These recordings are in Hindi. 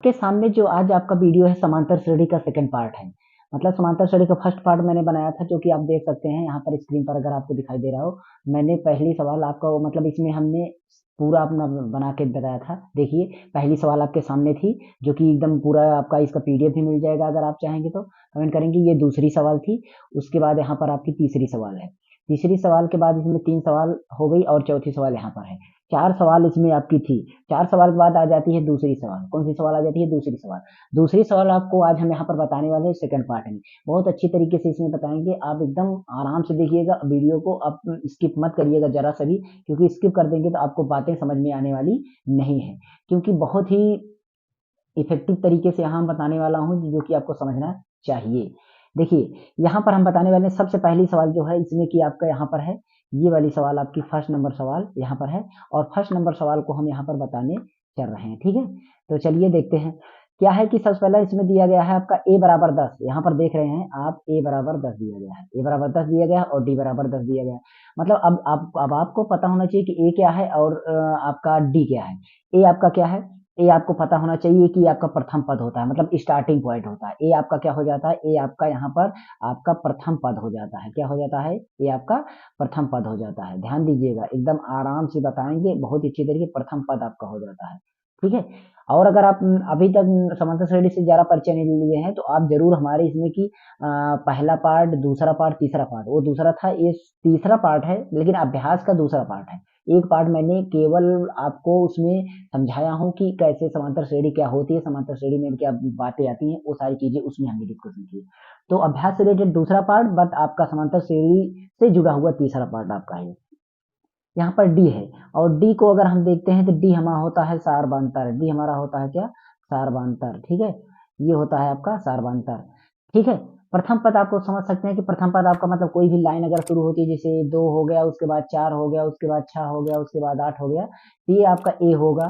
आपके सामने जो आज आपका वीडियो है समांतर श्रेणी का सेकंड पार्ट है। मतलब समांतर श्रेणी का फर्स्ट पार्ट मैंने बनाया था, जो कि आप देख सकते हैं यहाँ पर स्क्रीन पर अगर आपको दिखाई दे रहा हो। मैंने पहली सवाल आपका मतलब इसमें हमने पूरा अपना बना के बताया था। देखिए पहली सवाल आपके सामने थी, जो कि एकदम पूरा आपका इसका पीडीएफ भी मिल जाएगा, अगर आप चाहेंगे तो कमेंट करेंगे। ये दूसरी सवाल थी। उसके बाद यहाँ पर आपकी तीसरी सवाल है। तीसरी सवाल के बाद इसमें 3 सवाल हो गई और चौथी सवाल यहाँ पर है। 4 सवाल इसमें आपकी थी। 4 सवाल के बाद आ जाती है दूसरी सवाल। कौन सी सवाल आ जाती है? दूसरी सवाल। दूसरी सवाल आपको आज हम यहाँ पर बताने वाले हैं सेकंड पार्ट में। बहुत अच्छी तरीके से इसमें बताएंगे। आप एकदम आराम से देखिएगा वीडियो को, आप स्किप मत करिएगा जरा सा भी, क्योंकि स्किप कर देंगे तो आपको बातें समझ में आने वाली नहीं है। क्योंकि बहुत ही इफेक्टिव तरीके से यहाँ बताने वाला हूँ, जो कि आपको समझना चाहिए। देखिए यहाँ पर हम बताने वाले हैं सबसे पहली सवाल जो है इसमें कि आपका यहाँ पर है, ये वाली सवाल आपकी फर्स्ट नंबर सवाल यहाँ पर है, और फर्स्ट नंबर सवाल को हम यहाँ पर बताने चल रहे हैं। ठीक है, तो चलिए देखते हैं क्या है कि सबसे पहले इसमें दिया गया है आपका a बराबर 10। यहाँ पर देख रहे हैं आप a बराबर 10 दिया गया है, a बराबर 10 दिया गया है और d बराबर 10 दिया गया है। मतलब अब आपको पता होना चाहिए कि a क्या है और आपका d क्या है। a आपका क्या है? ए आपको पता होना चाहिए कि आपका प्रथम पद होता है, मतलब स्टार्टिंग पॉइंट होता है। ए आपका क्या हो जाता है? ए आपका यहाँ पर आपका प्रथम पद हो जाता है। क्या हो जाता है? ए आपका प्रथम पद हो जाता है। ध्यान दीजिएगा, एकदम आराम से बताएंगे, बहुत अच्छी तरीके प्रथम पद आपका हो जाता है। ठीक है, और अगर आप अभी तक समांतर श्रेणी से ज्यादा परिचय नहीं लिए हैं तो आप जरूर हमारे इसमें की पहला पार्ट, दूसरा पार्ट, तीसरा पार्ट, वो दूसरा था, ये तीसरा पार्ट है, लेकिन अभ्यास का दूसरा पार्ट है। एक पार्ट मैंने केवल आपको उसमें समझाया हूँ कि कैसे समांतर श्रेणी क्या होती है, समांतर श्रेणी में क्या बातें आती हैं, वो सारी चीजें उसमें हमने डिस्कशन की। तो अभ्यास से रिलेटेड दूसरा पार्ट, बट आपका समांतर श्रेणी से जुड़ा हुआ तीसरा पार्ट आपका है। यहाँ पर डी है, और डी को अगर हम देखते हैं तो डी हमारा होता है सारबांतर। डी हमारा होता है क्या? सारबांतर। ठीक है, ये होता है आपका सारबांतर। ठीक है, प्रथम पद आपको समझ सकते हैं कि प्रथम पद आपका मतलब कोई भी लाइन अगर शुरू होती है, जैसे 2 हो गया, उसके बाद 4 हो गया, उसके बाद 6 हो गया, उसके बाद 8 हो गया, तो ये आपका ए होगा,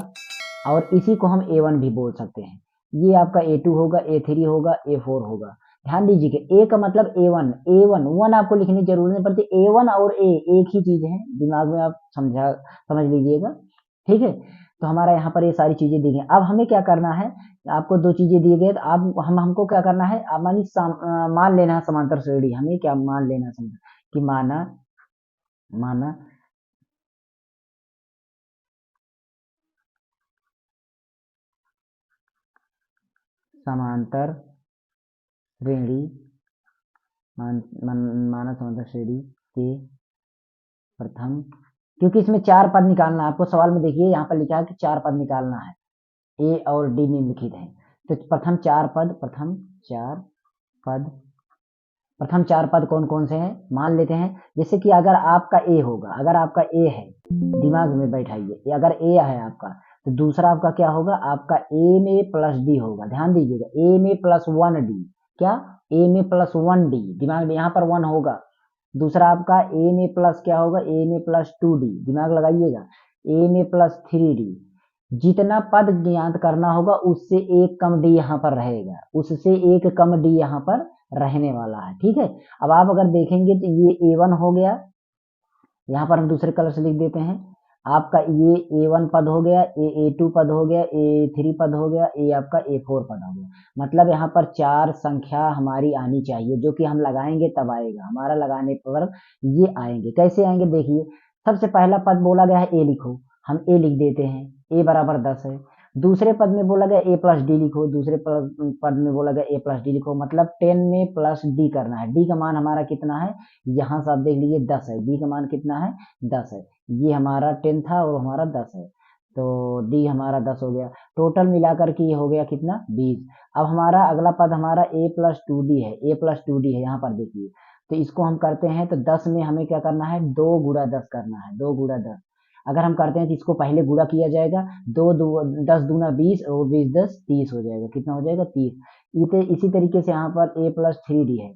और इसी को हम ए1 भी बोल सकते हैं। ये आपका ए2 होगा, ए3 होगा, ए4 होगा। ध्यान दीजिए कि ए का मतलब ए1, ए1 वन आपको लिखने की जरूरत नहीं पड़ती। ए1 और ए एक ही चीज है, दिमाग में आप समझ लीजिएगा। ठीक है, तो हमारा यहाँ पर ये सारी चीजें दी गई। अब हमें क्या करना है, आपको 2 चीजें दिए गए, तो आप हमको क्या करना है, मान लेना है समांतर श्रेणी। हमें क्या मान लेना है कि माना माना समांतर श्रेणी माना समांतर श्रेणी के प्रथम, क्योंकि इसमें 4 पद निकालना है आपको। सवाल में देखिए यहाँ पर लिखा है कि 4 पद निकालना है, ए और डी निम्नलिखित है। तो पद प्रथम 4 पद कौन कौन से हैं मान लेते हैं। जैसे कि अगर आपका ए होगा, अगर आपका ए है, दिमाग में बैठाइए, अगर ए है आपका, तो दूसरा आपका क्या होगा? आपका ए में प्लस डी होगा। ध्यान दीजिएगा, ए में प्लस 1 डी। क्या? ए में प्लस 1 डी, दिमाग में यहाँ पर 1 होगा। दूसरा आपका ए में प्लस क्या होगा? ए में प्लस 2 डी, दिमाग लगाइएगा। ए में प्लस 3 डी। जितना पद ज्ञात करना होगा उससे एक कम डी यहाँ पर रहेगा, उससे एक कम डी यहाँ पर रहने वाला है। ठीक है, अब आप अगर देखेंगे तो ये ए1 हो गया, यहाँ पर हम दूसरे कलर से लिख देते हैं। आपका ये ए1 पद हो गया, ए2 पद हो गया, ए3 पद हो गया, ए आपका ए4 पद हो गया। मतलब यहाँ पर 4 संख्या हमारी आनी चाहिए, जो कि हम लगाएंगे तब आएगा, हमारा लगाने पर ये आएंगे। कैसे आएंगे देखिए, सबसे पहला पद बोला गया है ए लिखो, हम ए लिख देते हैं, ए बराबर 10 है। दूसरे पद में बोला गया ए प्लस डी लिखो, दूसरे पद में बोला गया ए प्लस डी लिखो, मतलब 10 में प्लस डी करना है। डी का मान हमारा कितना है? यहाँ से आप देख लीजिए 10 है। डी का मान कितना है? 10 है। ये हमारा 10 था और हमारा 10 है, तो डी हमारा 10 हो गया। टोटल मिलाकर के ये हो गया कितना? 20। अब हमारा अगला पद हमारा ए प्लस टू डी है, ए प्लस टू डी है, यहाँ पर देखिए। तो इसको हम करते हैं तो 10 में हमें क्या करना है? 2 गुणा 10 करना है, 2 गुणा 10। अगर हम करते हैं तो इसको पहले गुणा किया जाएगा, 10 दूना 20 और 20 10 30 हो जाएगा। कितना हो जाएगा? 30। इसी तरीके से यहाँ पर ए प्लस 3 डी है,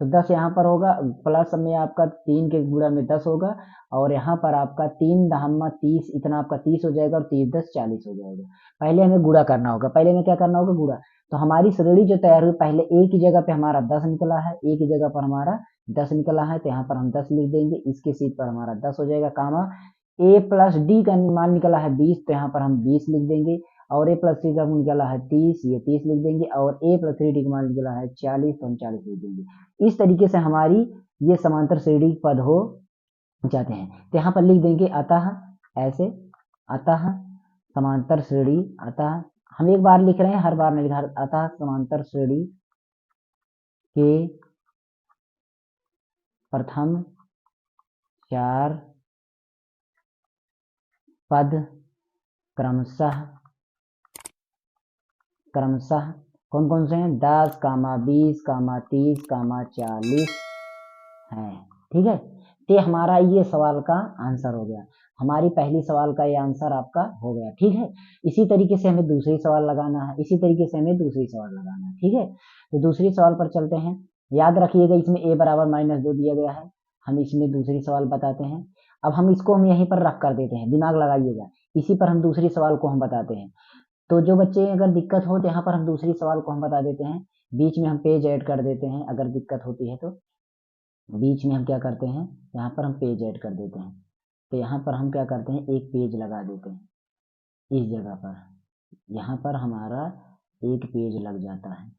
तो 10 यहाँ पर होगा, प्लस में आपका 3 के गुणा में 10 होगा, और यहाँ पर आपका 3 दहम्मा 30, इतना आपका 30 हो जाएगा, और 30 10 40 हो जाएगा। पहले हमें गुणा करना होगा, पहले हमें क्या करना होगा? गुणा। तो हमारी श्रेणी जो तैयार हुई, पहले ए की जगह पे हमारा 10 निकला है, ए की जगह पर हमारा 10 निकला है, तो यहाँ पर हम 10 लिख देंगे, इसके सीट पर हमारा 10 हो जाएगा, कामा ए प्लस डी का मान निकला है 20, तो यहाँ पर हम 20 लिख देंगे, और a प्लस 3 का मान निकला है 30, ये 30 लिख देंगे, और a प्लस 3d का मान निकला है 40, तो हम 40 लिख देंगे। इस तरीके से हमारी ये समांतर श्रेणी पद हो जाते हैं। तो यहाँ पर लिख देंगे अतः, ऐसे अतः समांतर श्रेणी, अतः हम एक बार लिख रहे हैं, हर बार नहीं लिखा, अतः समांतर श्रेणी के प्रथम 4 पद क्रमशः कौन कौन से हैं, 10, 20, 30, 40 हैं। ठीक है, तो हमारा ये सवाल का आंसर हो गया, हमारी पहली सवाल का ये आंसर आपका हो गया। ठीक है, इसी तरीके से हमें दूसरी सवाल लगाना है, इसी तरीके से हमें दूसरी सवाल लगाना है। ठीक है, तो दूसरी सवाल पर चलते हैं। याद रखिएगा, इसमें a बराबर -2 दिया गया है। हम इसमें दूसरी सवाल बताते हैं। अब हम इसको हम यहीं पर रख कर देते हैं, दिमाग लगाइएगा, इसी पर हम दूसरी सवाल को हम बताते हैं। तो जो बच्चे अगर दिक्कत हो तो यहाँ पर हम दूसरी सवाल को हम बता देते हैं, बीच में हम पेज ऐड कर देते हैं। अगर दिक्कत होती है तो बीच में हम क्या करते हैं, यहाँ पर हम पेज ऐड कर देते हैं। तो यहाँ पर हम क्या करते हैं, एक पेज लगा देते हैं इस जगह पर, यहाँ पर हमारा एक पेज लग जाता है।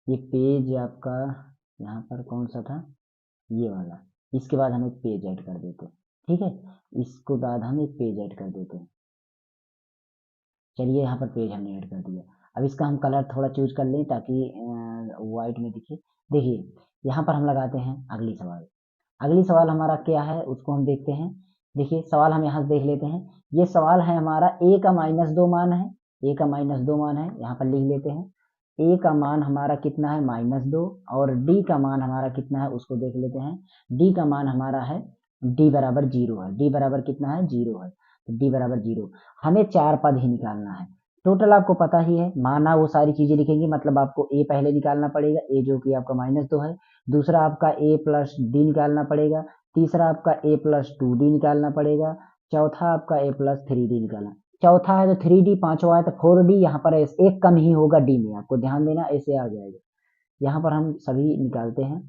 ये पेज आपका यहाँ पर कौन सा था, ये वाला। इसके बाद हम एक पेज ऐड कर देते हैं। ठीक है, इसको बाद हम एक पेज ऐड कर देते हैं। चलिए, यहाँ पर पेज हमने ऐड कर दिया। अब इसका हम कलर थोड़ा चूज कर लें ताकि वाइट में दिखे। देखिए, यहाँ पर हम लगाते हैं अगली सवाल। अगली सवाल हमारा क्या है उसको हम देखते हैं। देखिए, सवाल हम यहाँ से देख लेते हैं। ये सवाल है हमारा, a का -2 मान है, a का -2 मान है, यहाँ पर लिख लेते हैं। a का मान हमारा कितना है, -2, और d का मान हमारा कितना है उसको देख लेते हैं। d का मान हमारा है, d बराबर 0 है। d बराबर कितना है, 0 है। तो d बराबर 0, हमें 4 पद ही निकालना है। टोटल आपको पता ही है, माना वो सारी चीजें लिखेंगे, मतलब आपको a पहले निकालना पड़ेगा, a जो कि आपका -2 है। दूसरा आपका a प्लस डी निकालना पड़ेगा। तीसरा आपका a प्लस 2d निकालना पड़ेगा। चौथा आपका a प्लस 3d निकालना। चौथा है तो 3d, पांचवा है तो 4d। यहाँ पर एक कम ही होगा d में, आपको ध्यान देना, ऐसे आ जाएगा। यहाँ पर हम सभी निकालते हैं।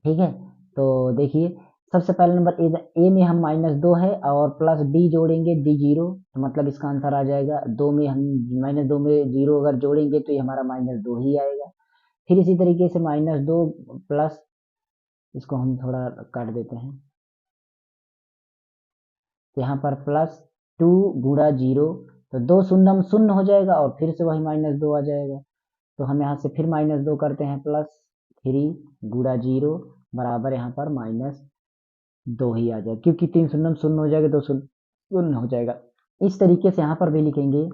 ठीक है, तो देखिए, सबसे पहले नंबर ए में हम -2 है और प्लस डी जोड़ेंगे, डी 0, तो मतलब इसका आंसर आ जाएगा। 2 में हम -2 में 0 अगर जोड़ेंगे तो ये हमारा -2 ही आएगा। फिर इसी तरीके से -2 प्लस, इसको हम थोड़ा काट देते हैं, तो यहाँ पर +2 गुणा 0, तो 2 शून्य शून्य हो जाएगा और फिर से वही -2 आ जाएगा। तो हम यहाँ से फिर -2 करते हैं, +3 गुणा 0 बराबर यहाँ पर -2 ही आ जाएगा, क्योंकि 3 शून्य शून्य हो जाएगा, 2 शून्य शून्य हो जाएगा। इस तरीके से यहाँ पर भी लिखेंगे,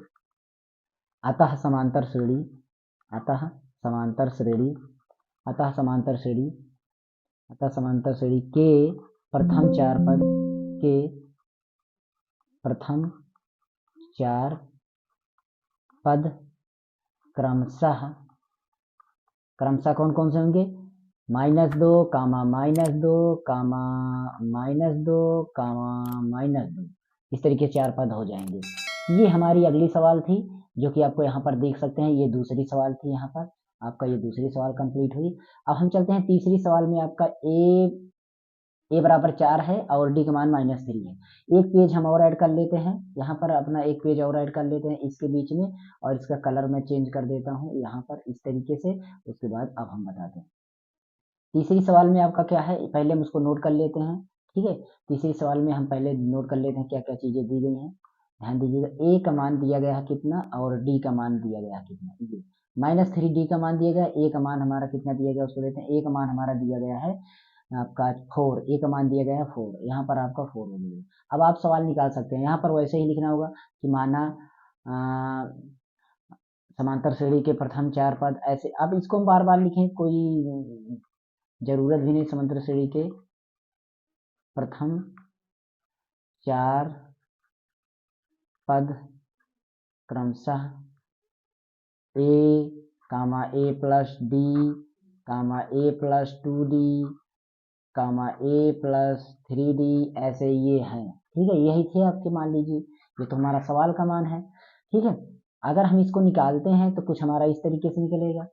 अतः समांतर श्रेणी, अतः समांतर श्रेणी, अतः समांतर श्रेणी, अतः समांतर श्रेणी के प्रथम 4 पद, के प्रथम 4 पद क्रमशः कौन कौन से होंगे, -2, -2, -2, -2, इस तरीके से 4 पद हो जाएंगे। ये हमारी अगली सवाल थी, जो कि आपको यहाँ पर देख सकते हैं, ये दूसरी सवाल थी। यहाँ पर आपका ये दूसरी सवाल कंप्लीट हुई। अब हम चलते हैं तीसरी सवाल में। आपका a बराबर 4 है और d का मान -3 है। एक पेज हम और ऐड कर लेते हैं, यहाँ पर अपना एक पेज और ऐड कर लेते हैं इसके बीच में, और इसका कलर मैं चेंज कर देता हूँ यहाँ पर इस तरीके से। उसके बाद अब हम बताते हैं तीसरी सवाल में आपका क्या है, पहले हम उसको नोट कर लेते हैं। ठीक है, तीसरी सवाल में हम पहले नोट कर लेते हैं क्या क्या चीजें दी गई हैं। ध्यान दीजिएगा, a का मान दिया गया है कितना और d का मान दिया गया है कितना। -3d का मान दिया गया, a का मान हमारा कितना दिया गया उसको देते हैं। a का मान हमारा दिया गया है आपका 4, a का मान दिया गया है 4, यहाँ पर आपका 4 हो गया। अब आप सवाल निकाल सकते हैं, यहाँ पर वैसे ही लिखना होगा कि माना समांतर श्रेणी के प्रथम 4 पद, ऐसे। अब इसको हम बार बार लिखें, कोई जरूरत भी नहीं। समांतर श्रेणी के प्रथम 4 पद क्रमशः a plus d, a plus 2d, a plus 3d, ऐसे ये हैं। ठीक है, यही थे आपके, मान लीजिए ये तो हमारा सवाल का मान है। ठीक है, अगर हम इसको निकालते हैं तो कुछ हमारा इस तरीके से निकलेगा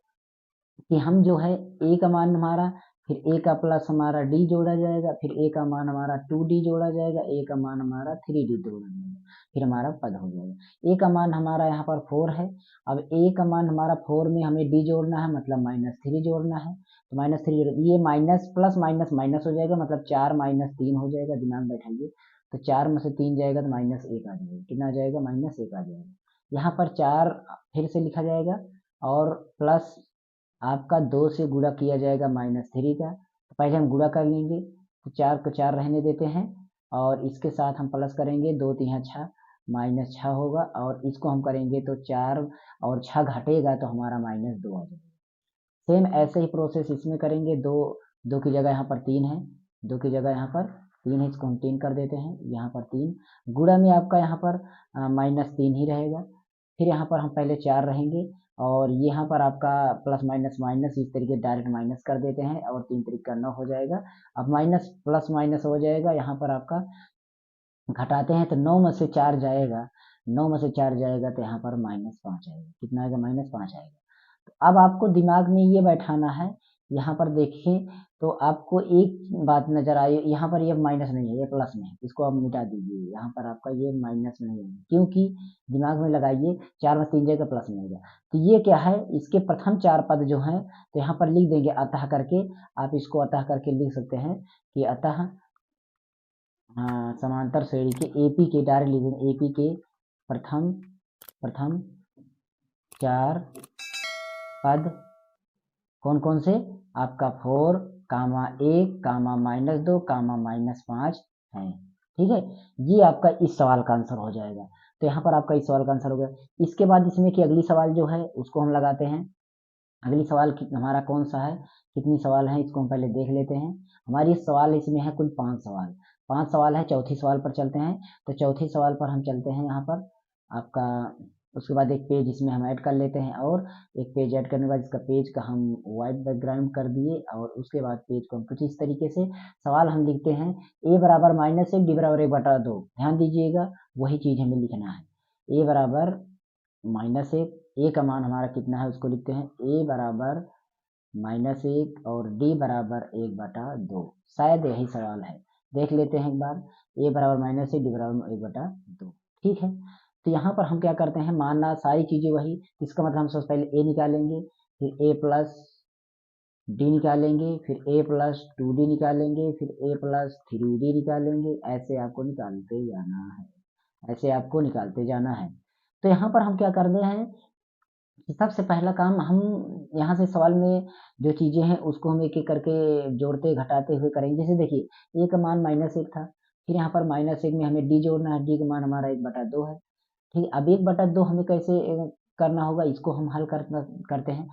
कि हम जो है a का मान हमारा फिर a का प्लस हमारा d जोड़ा जाएगा, फिर a का मान हमारा 2d जोड़ा जाएगा, a का मान हमारा 3d जोड़ा जाएगा, फिर हमारा पद हो जाएगा। a का मान हमारा यहाँ पर 4 है। अब a का मान हमारा 4 में हमें d जोड़ना है, मतलब -3 जोड़ना है। तो -3 ये माइनस प्लस माइनस माइनस हो जाएगा, मतलब 4 - 3 हो जाएगा। दिमाग बैठाइए, तो 4 में से 3 जाएगा तो -1 आ जाएगा। कितना आ जाएगा? -1 आ जाएगा। यहाँ पर 4 फिर से लिखा जाएगा और प्लस आपका 2 से गुणा किया जाएगा -3 का। तो पहले हम गुणा कर लेंगे, तो 4 को 4 रहने देते हैं और इसके साथ हम प्लस करेंगे, 2 3 6 -6 होगा, और इसको हम करेंगे तो 4 और 6 घटेगा तो हमारा -2 आ जाएगा। सेम ऐसे ही प्रोसेस इसमें करेंगे। 2 की जगह यहाँ पर 3 है, 2 की जगह यहाँ पर 3 है, इसको हम 3 कर देते हैं। यहाँ पर 3 गुणा में आपका यहाँ पर -3 ही रहेगा। फिर यहाँ पर हम पहले 4 रहेंगे और यहाँ पर आपका प्लस माइनस माइनस इस तरीके डायरेक्ट माइनस कर देते हैं और 3 तरीका 9 हो जाएगा। अब माइनस प्लस माइनस हो जाएगा, यहाँ पर आपका घटाते हैं तो 9 में से 4 जाएगा, 9 में से 4 जाएगा तो यहाँ पर -5 आएगा। कितना आएगा? -5 आएगा। तो अब आपको दिमाग में ये बैठाना है। यहाँ पर देखिए तो आपको एक बात नजर आई, यहाँ पर ये माइनस नहीं है, ये प्लस में है, इसको आप मिटा दीजिए। यहाँ पर आपका ये माइनस नहीं है, क्योंकि दिमाग में लगाइए 4 में 3 जाएगा प्लस में होगा। तो ये क्या है? इसके प्रथम 4 पद जो हैं तो यहाँ पर लिख देंगे अतः करके। आप इसको अतः करके लिख सकते हैं कि अतः समांतर श्रेणी के एपी के, डायरेक्ट लिख देंगे एपी के प्रथम 4 पद कौन कौन से? आपका 4, -1, -2, -5 है। ठीक है, ये आपका इस सवाल का आंसर हो जाएगा। तो यहाँ पर आपका इस सवाल का आंसर हो गया। इसके बाद इसमें कि अगली सवाल जो है उसको हम लगाते हैं। अगली सवाल हमारा कौन सा है, कितनी सवाल है इसको हम पहले देख लेते हैं। हमारी सवाल इसमें है कुल 5 सवाल, 5 सवाल है। चौथी सवाल पर चलते हैं। तो चौथी सवाल पर हम चलते हैं यहाँ पर आपका। उसके बाद एक पेज इसमें हम ऐड कर लेते हैं, और एक पेज ऐड करने के बाद इसका पेज का हम वाइट बैकग्राउंड कर दिए, और उसके बाद पेज को हम कुछ इस तरीके से सवाल हम लिखते हैं। a बराबर -1, d बराबर 1/2। ध्यान दीजिएगा, वही चीज हमें लिखना है। a बराबर -1, a का मान हमारा कितना है उसको लिखते हैं। a बराबर -1 और d बराबर 1/2। शायद यही सवाल है, देख लेते हैं एक बार। a बराबर -1, d बराबर 1/2। ठीक है, तो यहाँ पर हम क्या करते हैं, मानना सारी चीजें वही। इसका मतलब हम सबसे पहले a निकालेंगे, फिर a प्लस d निकालेंगे, फिर a प्लस 2d निकालेंगे, फिर a प्लस 3d निकालेंगे। ऐसे आपको निकालते जाना है, ऐसे आपको निकालते जाना है। तो यहाँ पर हम क्या कर रहे हैं, सबसे पहला काम हम यहाँ से सवाल में जो चीजें हैं उसको हम एक एक करके जोड़ते घटाते हुए करेंगे। जैसे देखिए a का मान -1 था, फिर यहाँ पर -1 में हमें d जोड़ना है, d का मान हमारा 1/2 है। ठीक, अब 1/2 हमें कैसे करना होगा, इसको हम हल करते हैं।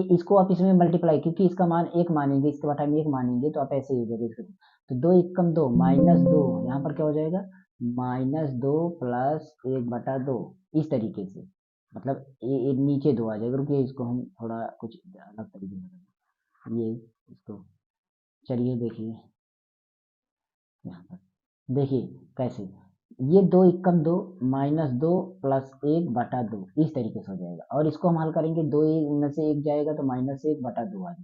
इसको आप इसमें मल्टीप्लाई, क्योंकि इसका मान 1 मानेंगे, इसके बटा में 1 मानेंगे, तो आप ऐसे ही देख सकते हैं। तो 2 एकम 2 -2, यहाँ पर क्या हो जाएगा? -2 प्लस 1/2, इस तरीके से। मतलब ये नीचे 2 आ जाएगा। रुकिए, इसको हम थोड़ा कुछ अलग तरीके से करेंगे। ये इसको चलिए देखिए, यहाँ पर देखिए कैसे। ये 2 एकम 2 -2 प्लस 1/2, इस तरीके से हो जाएगा। और इसको हम हल करेंगे, 2 में से 1 जाएगा तो -1/2 आ जाएगा।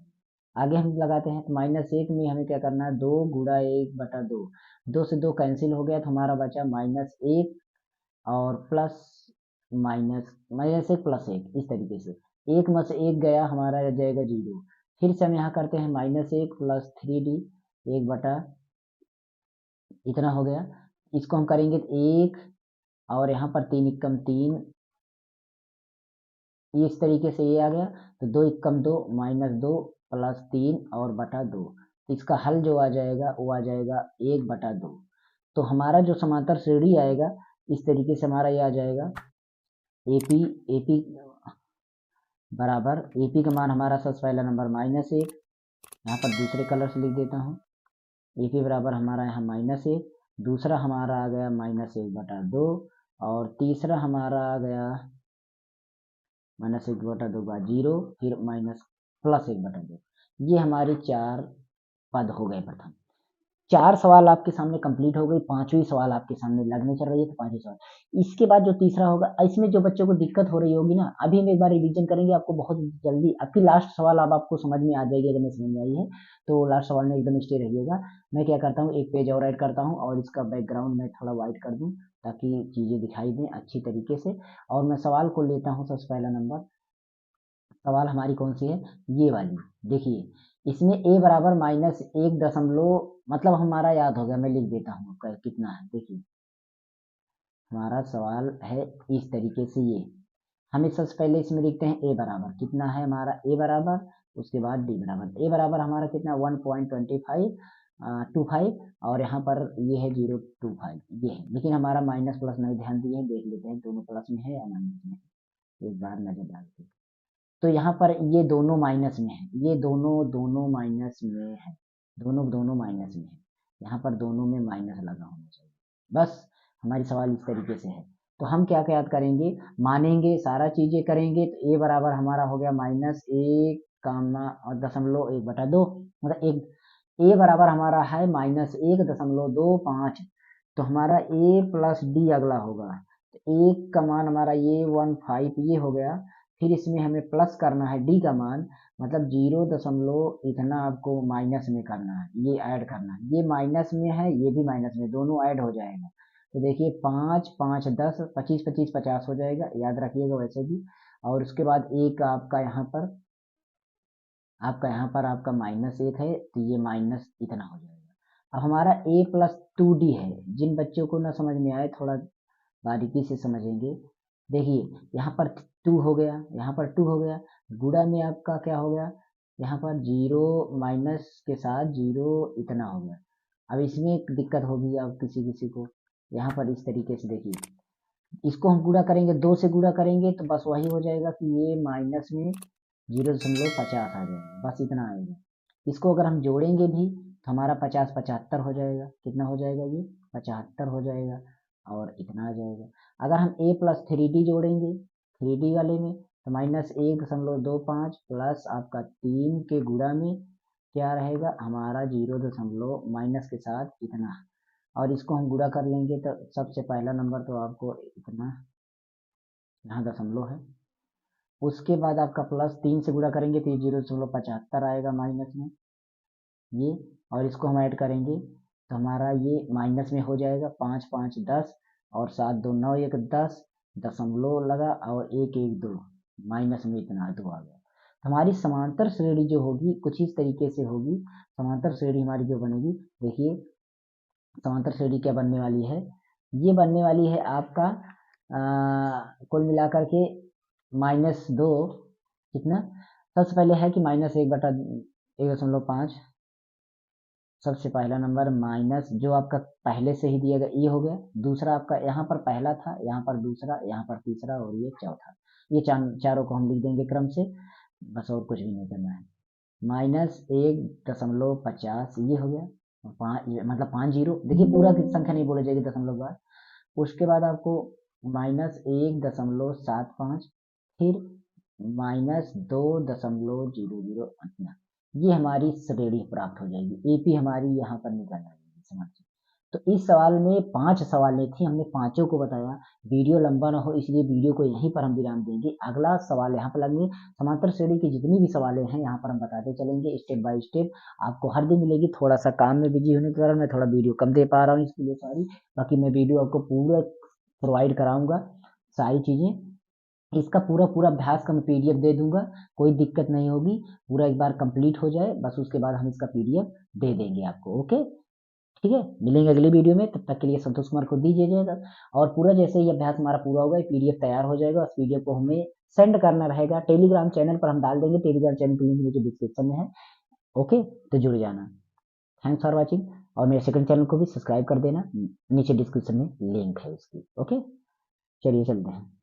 आगे हम लगाते हैं, तो -1 में हमें क्या करना है, 2 गुणा 1/2, 2 से 2 कैंसिल हो गया तो हमारा बचा -1 और प्लस -1 प्लस 1, इस तरीके से। 1 में से 1 गया, हमारा रह जाएगा 0। फिर से हम यहाँ करते हैं -1 प्लस 3d 1/, इतना हो गया। इसको हम करेंगे तो 1 और यहाँ पर 3 एकम 3, इस तरीके से ये आ गया। तो 2 एकम 2 -2 प्लस 3 और बटा 2, इसका हल जो आ जाएगा वो आ जाएगा 1/2। तो हमारा जो समांतर श्रेणी आएगा इस तरीके से हमारा ये आ जाएगा। एपी बराबर, एपी का मान हमारा सबसे पहला नंबर -1, यहाँ पर दूसरे कलर से लिख देता हूँ। एपी बराबर हमारा यहाँ -1, दूसरा हमारा आ गया -1/2, और तीसरा हमारा आ गया -1/2 का 0, फिर +1/2। ये हमारी 4 पद हो गए प्रथम। 4 सवाल आपके सामने कंप्लीट हो गई, 5वीं सवाल आपके सामने लगने चल रही है, तो 5वीं सवाल। इसके बाद जो तीसरा होगा, इसमें जो बच्चों को दिक्कत हो रही होगी ना, अभी हम एक बार रिवीजन करेंगे, आपको बहुत जल्दी आपकी लास्ट सवाल अब आपको समझ में आ जाएगी। अगर नहीं समझ में आई है तो लास्ट सवाल में एकदम स्टे रहिएगा। मैं क्या करता हूँ, एक पेज और ऐड करता हूँ और इसका बैकग्राउंड मैं थोड़ा व्हाइट कर दूँ ताकि चीज़ें दिखाई दें अच्छी तरीके से। और मैं सवाल को लेता हूँ सबसे पहला नंबर। सवाल हमारी कौन सी है, ये वाली। देखिए इसमें a बराबर माइनस 1 दशमलव, मतलब हमारा याद हो गया, मैं लिख देता हूँ कितना है। देखिए हमारा सवाल है इस तरीके से, ये हमें सबसे पहले इसमें लिखते हैं a बराबर कितना है हमारा, a बराबर, उसके बाद d बराबर। a बराबर हमारा कितना 1.25 और यहाँ पर ये है 025, ये है। लेकिन हमारा माइनस प्लस नहीं ध्यान दिए हैं, देख लेते हैं दोनों प्लस में है या माइनस में है, एक बार नजर डालते हैं। तो यहाँ पर ये दोनों माइनस में है, ये दोनों माइनस में है, दोनों माइनस में है। यहाँ पर दोनों में माइनस लगा होना चाहिए। बस हमारी सवाल इस तरीके से है। तो हम क्या क्या याद करेंगे, मानेंगे, सारा चीजें करेंगे। तो a बराबर हमारा हो गया माइनस 1,1/2, मतलब a बराबर हमारा है -1.25। तो हमारा a प्लस d अगला होगा। तो एक का मान हमारा ये 15 ये हो गया। फिर इसमें हमें प्लस करना है d का मान, मतलब 0 इतना आपको माइनस में करना है, ये ऐड करना है। ये माइनस में है, ये भी माइनस में, दोनों ऐड हो जाएगा। तो देखिए 5 5 10 25 25 50 हो जाएगा, याद रखिएगा वैसे भी। और उसके बाद एक आपका -1 है, तो ये माइनस इतना हो जाएगा। अब हमारा a प्लस 2d है। जिन बच्चों को ना समझ में आए थोड़ा बारीकी से समझेंगे। देखिए यहाँ पर 2 हो गया, यहाँ पर 2 हो गया, गुणा में आपका क्या हो गया, यहाँ पर 0 माइनस के साथ 0 इतना हो गया। अब इसमें एक दिक्कत होगी अब किसी किसी को, यहाँ पर इस तरीके से देखिए, इसको हम गुणा करेंगे, 2 से गुणा करेंगे तो बस वही हो जाएगा कि ये माइनस में 0.50 आ जाएगा, बस इतना आएगा। इसको अगर हम जोड़ेंगे भी तो हमारा 50 75 हो जाएगा। कितना हो जाएगा, ये 75 हो जाएगा और इतना आ जाएगा। अगर हम a प्लस 3d जोड़ेंगे 3d वाले में, तो -1.25 प्लस आपका 3 के गुणा में क्या रहेगा हमारा 0 माइनस के साथ इतना। और इसको हम गुणा कर लेंगे तो सबसे पहला नंबर तो आपको इतना यहाँ दशमलव है। उसके बाद आपका प्लस 3 से गुणा करेंगे तो ये 0.75 आएगा माइनस में ये। और इसको हम ऐड करेंगे तो हमारा ये माइनस में हो जाएगा, 5 5 10 और 7 2 9 1 10 दशमलव लगा और 1 1 2 माइनस में इतना 2 आ गया। तो हमारी समांतर श्रेणी जो होगी कुछ इस तरीके से होगी। समांतर श्रेणी हमारी जो बनेगी, देखिए समांतर श्रेणी क्या बनने वाली है, ये बनने वाली है आपका कुल मिलाकर के -2 कितना, सबसे पहले है कि -1/1.5, सबसे पहला नंबर माइनस जो आपका पहले से ही दिया गया ये हो गया। दूसरा आपका यहाँ पर पहला था, यहाँ पर दूसरा, यहाँ पर तीसरा और ये चौथा। ये चारों को हम लिख देंगे क्रम से, बस और कुछ भी नहीं करना है। -1.50 ये हो गया, मतलब 5 जीरो, देखिए पूरा की संख्या नहीं बोला जाएगी दशमलव बाद। उसके बाद आपको -1.75, फिर -2.00 इतना, ये हमारी श्रेणी प्राप्त हो जाएगी। एपी हमारी यहाँ पर निकल आएगी, समझिए। तो इस सवाल में 5 सवालें थी, हमने पांचों को बताया। वीडियो लंबा ना हो इसलिए वीडियो को यहीं पर हम विराम देंगे। अगला सवाल यहाँ पर लगेंगे, समांतर श्रेणी की जितनी भी सवालें हैं यहाँ पर हम बताते चलेंगे स्टेप बाय स्टेप, आपको हर दिन मिलेगी। थोड़ा सा काम में बिजी होने के कारण मैं थोड़ा वीडियो कम दे पा रहा हूँ, इसके लिए सॉरी। बाकी मैं वीडियो आपको पूरा प्रोवाइड कराऊंगा सारी चीजें। इसका पूरा पूरा अभ्यास का मैं पीडीएफ दे दूंगा, कोई दिक्कत नहीं होगी। पूरा एक बार कंप्लीट हो जाए बस, उसके बाद हम इसका पीडीएफ दे देंगे आपको। ओके, ठीक है, मिलेंगे अगली वीडियो में। तब तक के लिए संतोष कुमार को दीजिए जाएगा। और पूरा जैसे ही अभ्यास हमारा पूरा होगा पीडीएफ तैयार हो जाएगा, उस पीडीएफ को हमें सेंड करना रहेगा। टेलीग्राम चैनल पर हम डाल देंगे, टेलीग्राम चैनल की लिंक नीचे डिस्क्रिप्शन में है। ओके, तो जुड़ जाना। Thanks for watching. और मेरे सेकंड चैनल को भी सब्सक्राइब कर देना, नीचे डिस्क्रिप्शन में लिंक है उसकी। ओके, चलिए चलते हैं।